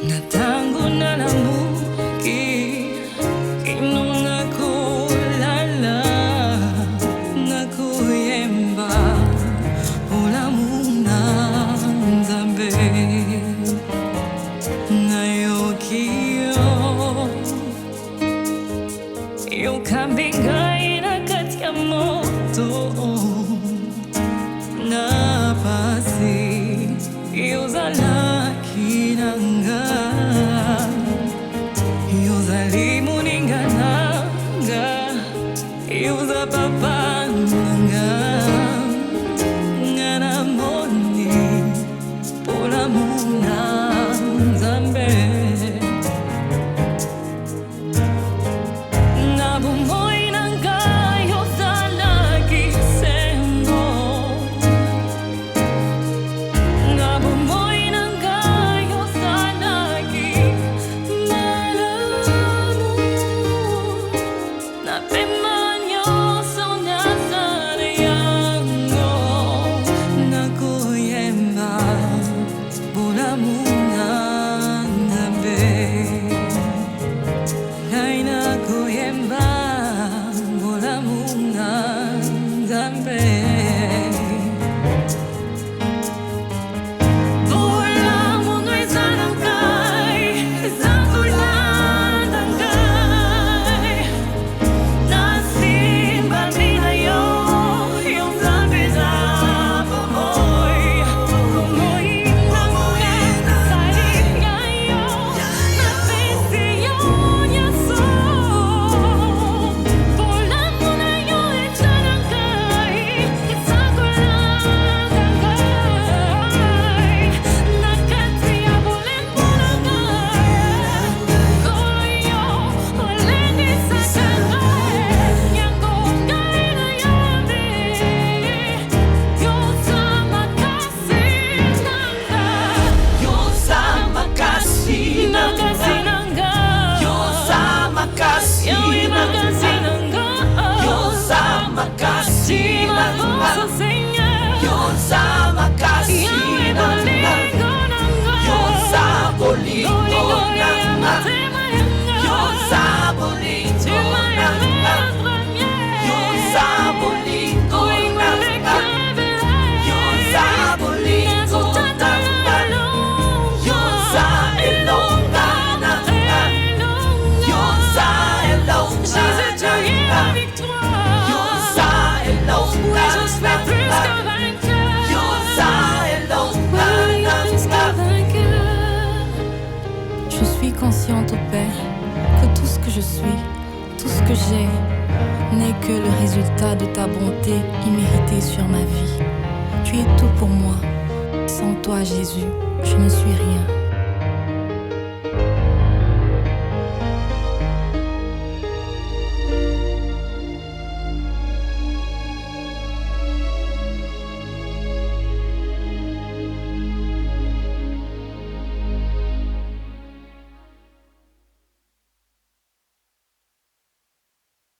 na tango na namuki kinong nakulala nakuyemba ula muna nzambe nayokiyo yokambingai na kati ya moto na pasi yozalaki nanga yozali moninga nanga yoza papa nanga nga namoni mpona muna nzambe na bomoi na ngai ozalaki sembo na bomoi na ngai ozalaki malamu na pema nyonso nyasana yango nakoyemba bolamu na nzambe ngai nakoyemba bolamu na nzambe bolamu no eza na ngai eza kolanda ngai nasimbami na yo yo nzambe eza bomoi bomoi na ngai nasali ngai yo napesi yo nyonso bolamu na yo eza na ngai eza kolanda ngai na kati ya bolembo na ngai oyo olendisaka ngai yango ngai nayambi yoza makasi nanga Yoza makasi makasi nanga Yoza makasi yawe makasi nanga Yoza makasi makoso Seigneur Yoza makasi yawe bolingo nanga Yoza bolingo bolingo ya nanga motema yanga Yoza tu bolingo m'as aimé nanga la première Yoza bolingo Oinga nanga lekebele Yoza bolingo Nazotata nanga elonga Yoza elonga nanga Yoza elonga Jésus, tu es la nanga victoire. Yoza Oui, elonga je suis plus nanga que vainqueur. Yoza elonga Oui, plus que nanga vainqueur. Je suis consciente, ô Père, que tout ce que je suis, tout ce que j'ai, n'est que le résultat de ta bonté imméritée sur ma vie. Tu es tout pour moi. Sans toi, Jésus, je ne suis rien.